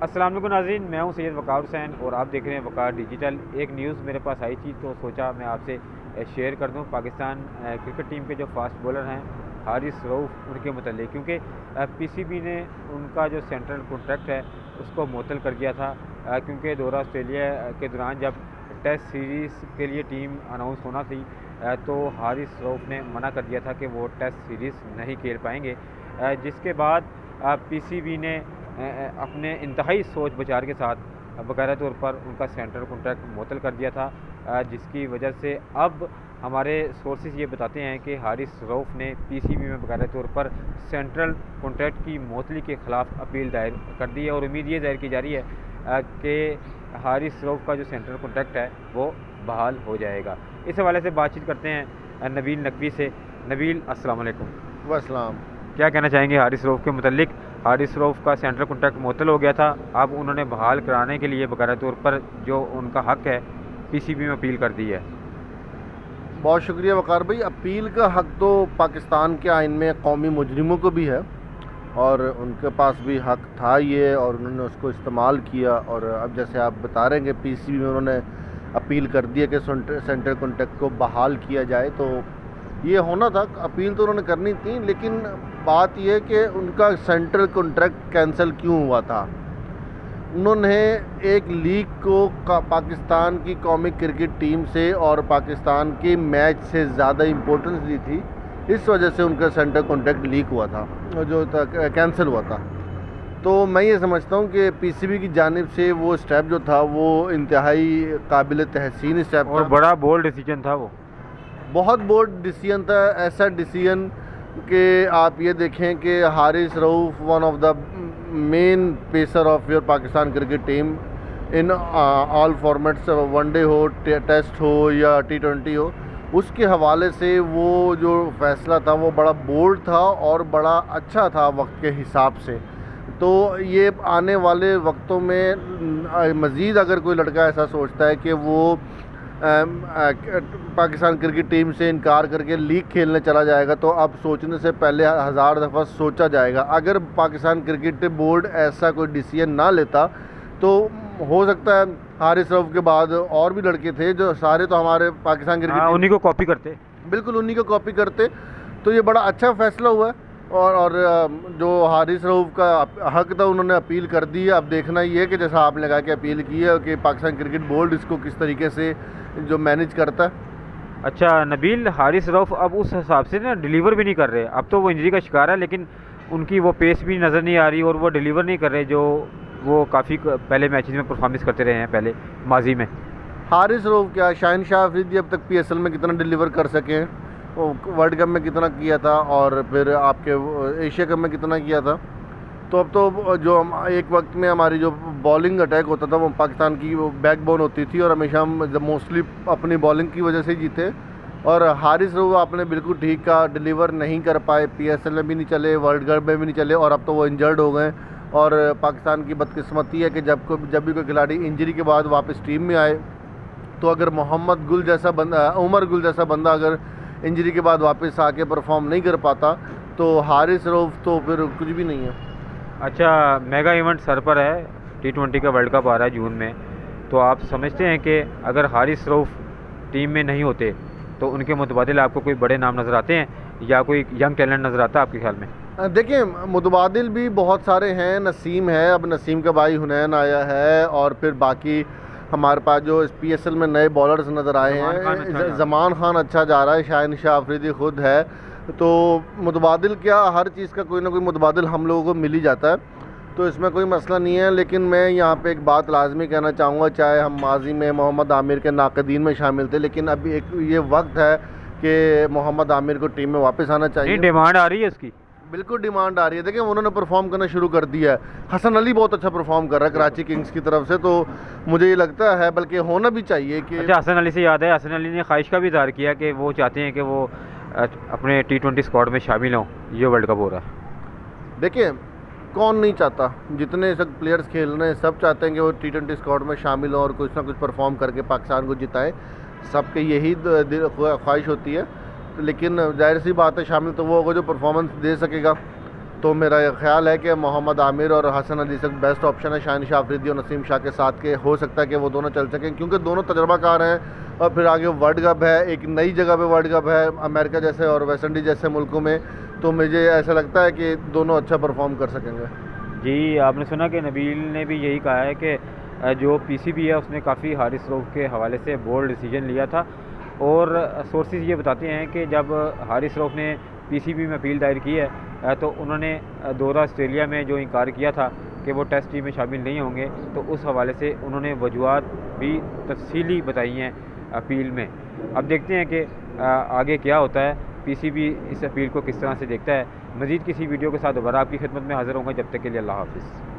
अस्सलाम वालेकुम नाज़रीन, मैं हूं सैयद वक़ार हुसैन और आप देख रहे हैं वक़ार डिजिटल। एक न्यूज़ मेरे पास आई थी तो सोचा मैं आपसे शेयर कर दूं। पाकिस्तान क्रिकेट टीम के जो फास्ट बॉलर हैं हारिस रऊफ़, उनके मतलब, क्योंकि पीसीबी ने उनका जो सेंट्रल कॉन्ट्रैक्ट है उसको मुअत्तल कर दिया था, क्योंकि दौरा ऑस्ट्रेलिया के दौरान जब टेस्ट सीरीज़ के लिए टीम अनाउंस होना थी तो हारिस रऊफ़ ने मना कर दिया था कि वो टेस्ट सीरीज़ नहीं खेल पाएंगे, जिसके बाद पीसीबी ने अपने इंतहाई सोच विचार के साथ बाकायदा तौर पर उनका सेंट्रल कॉन्ट्रैक्ट मुअत्तल कर दिया था, जिसकी वजह से अब हमारे सोर्सेज ये बताते हैं कि हारिस रऊफ़ ने पीसीबी में बाकायदा तौर पर सेंट्रल कॉन्ट्रैक्ट की मुअत्तली के ख़िलाफ़ अपील दायर कर दी है और उम्मीद ये जाहिर की जा रही है कि हारिस रऊफ़ का जो सेंट्रल कॉन्ट्रैक्ट है वो बहाल हो जाएगा। इस हवाले से बातचीत करते हैं नबील नकवी से। नबील, अस्सलाम वालेकुम। वसलाम। क्या कहना चाहेंगे हारिस रऊफ़ के मुतल्लिक? हारिस रऊफ़ का सेंट्रल कॉन्ट्रैक्ट मुअत्तल हो गया था, अब उन्होंने बहाल कराने के लिए बाकायदा तौर पर जो उनका हक़ है पीसीबी में अपील कर दी है। बहुत शुक्रिया वक़ार भाई। अपील का हक़ तो पाकिस्तान के आइन में कौमी मुजरिमों को भी है और उनके पास भी हक़ था ये, और उन्होंने उसको इस्तेमाल किया। और अब जैसे आप बता रहे हैं कि पीसीबी में उन्होंने अपील कर दी है कि सेंट्रल कॉन्ट्रैक्ट को बहाल किया जाए, तो ये होना था, अपील तो उन्होंने करनी थी। लेकिन बात यह है कि उनका सेंट्रल कॉन्ट्रैक्ट कैंसिल क्यों हुआ था। उन्होंने एक लीग को पाकिस्तान की कौमी क्रिकेट टीम से और पाकिस्तान के मैच से ज़्यादा इम्पोर्टेंस दी थी, इस वजह से उनका सेंट्रल कॉन्ट्रैक्ट लीक हुआ था, जो कैंसिल हुआ था। तो मैं ये समझता हूँ कि पीसीबी की जानिब से वो स्टेप जो था वो इंतहाई काबिल तहसीन स्टेप और था। बड़ा बोल्ड डिसीजन था वो, बहुत बोल्ड डिसीजन था। ऐसा डिसीजन कि आप ये देखें कि Haris Rauf one of the main pacer of your Pakistan cricket team in all formats, one day हो, टेस्ट हो या T20 हो, उसके हवाले से वो जो फ़ैसला था वो बड़ा बोल्ड था और बड़ा अच्छा था वक्त के हिसाब से। तो ये आने वाले वक्तों में मज़ीद अगर कोई लड़का ऐसा सोचता है कि वो पाकिस्तान क्रिकेट टीम से इनकार करके लीग खेलने चला जाएगा, तो अब सोचने से पहले 1000 दफ़ा सोचा जाएगा। अगर पाकिस्तान क्रिकेट बोर्ड ऐसा कोई डिसीजन ना लेता तो हो सकता है हारिस रऊफ़ के बाद और भी लड़के थे जो सारे तो हमारे पाकिस्तान क्रिकेट उन्हीं को कॉपी करते, बिल्कुल उन्हीं को कॉपी करते। तो ये बड़ा अच्छा फ़ैसला हुआ है और जो हारिस रऊफ़ का हक़ था उन्होंने अपील कर दी है। अब देखना ये है कि जैसा आपने कहा कि अपील की है कि पाकिस्तान क्रिकेट बोर्ड इसको किस तरीके से जो मैनेज करता है। अच्छा नबील, हारिस रऊफ़ अब उस हिसाब से ना डिलीवर भी नहीं कर रहे। अब तो वो इंजरी का शिकार है, लेकिन उनकी वो पेस भी नज़र नहीं आ रही और वो डिलीवर नहीं कर रहे जो वो काफ़ी पहले मैचेस में परफॉर्मेंस करते रहे हैं पहले माजी में। हारिस रऊफ़ क्या, शाहिन शाह अफरीदी अब तक PSL में कितना डिलीवर कर सके हैं, वो वर्ल्ड कप में कितना किया था और फिर आपके एशिया कप में कितना किया था। तो अब तो जो हम एक वक्त में हमारी जो बॉलिंग अटैक होता था वो पाकिस्तान की वो बैकबोन होती थी और हमेशा हम जब मोस्टली अपनी बॉलिंग की वजह से जीते। और हारिस रऊफ़ आपने बिल्कुल ठीक कहा, डिलीवर नहीं कर पाए, PSL में भी नहीं चले, वर्ल्ड कप में भी नहीं चले और अब तो वो इंजर्ड हो गए। और पाकिस्तान की बदकिस्मती है कि जब भी कोई खिलाड़ी इंजरी के बाद वापस टीम में आए तो अगर मोहम्मद गुल जैसा बंदा, उमर गुल जैसा बंदा अगर इंजरी के बाद वापस आके परफॉर्म नहीं कर पाता तो हारिस रऊफ़ तो फिर कुछ भी नहीं है। अच्छा, मेगा इवेंट सर पर है, T20 का वर्ल्ड कप आ रहा है जून में, तो आप समझते हैं कि अगर हारिस रऊफ़ टीम में नहीं होते तो उनके मुतबादिल आपको कोई बड़े नाम नज़र आते हैं या कोई यंग टैलेंट नज़र आता है आपके ख्याल में? देखिए, मुतबादिल भी बहुत सारे हैं। नसीम है, अब नसीम का भाई हुनैन आया है और फिर बाकी हमारे पास जो PSL में नए बॉलर्स नज़र आए हैं, ज़मान खान अच्छा जा रहा है, शाहिन शाह अफरीदी खुद है। तो मुतबादिल क्या, हर चीज़ का कोई ना कोई मुतबादिल हम लोगों को मिल ही जाता है, तो इसमें कोई मसला नहीं है। लेकिन मैं यहाँ पे एक बात लाजमी कहना चाहूँगा, चाहे हम माजी में मोहम्मद आमिर के नाक़दीन में शामिल थे, लेकिन अभी एक ये वक्त है कि मोहम्मद आमिर को टीम में वापस आना चाहिए। डिमांड आ रही है उसकी, बिल्कुल डिमांड आ रही है। देखिए, उन्होंने परफॉर्म करना शुरू कर दिया है। हसन अली बहुत अच्छा परफॉर्म कर रहा है कराची किंग्स की तरफ से, तो मुझे ये लगता है बल्कि होना भी चाहिए कि। अच्छा, हसन अली से याद है, हसन अली ने ख्वाहिश का भी इज़हार किया कि वो चाहते हैं कि वो अपने T20 स्क्वाड में शामिल हों, ये वर्ल्ड कप हो रहा है। देखिए, कौन नहीं चाहता, जितने सब प्लेयर्स खेल रहे हैं सब चाहते हैं कि वो T20 स्क्वाड में शामिल हों और कुछ ना कुछ परफॉर्म करके पाकिस्तान को जिताएं। सबके यही ख्वाहिश होती है। लेकिन जाहिर सी बात है शामिल तो वो होगा जो परफॉर्मेंस दे सकेगा। तो मेरा ये ख्याल है कि मोहम्मद आमिर और हसन अली से बेस्ट ऑप्शन है शाहिन शाह अफरीदी और नसीम शाह के साथ के। हो सकता है कि वो दोनों चल सकें क्योंकि दोनों तजर्बाकार हैं, और फिर आगे वर्ल्ड कप है, एक नई जगह पे वर्ल्ड कप है अमेरिका जैसे और वेस्ट इंडीज़ जैसे मुल्कों में, तो मुझे ऐसा लगता है कि दोनों अच्छा परफॉर्म कर सकेंगे। जी, आपने सुना कि नबील ने भी यही कहा है कि जो पीसीबी है उसने काफ़ी हारिस रऊफ के हवाले से बोल्ड डिसीजन लिया था, और सोर्सेज ये बताते हैं कि जब हारिस रऊफ ने पीसीबी में अपील दायर की है तो उन्होंने दौरा ऑस्ट्रेलिया में जो इनकार किया था कि वो टेस्ट टीम में शामिल नहीं होंगे, तो उस हवाले से उन्होंने वजूहात भी तफसीली बताई हैं अपील में। अब देखते हैं कि आगे क्या होता है, पीसीबी इस अपील को किस तरह से देखता है। मज़ीद किसी वीडियो के साथ दोबारा आपकी खिदमत में हाज़िर होंगे, जब तक के लिए अल्लाह हाफ़िज़।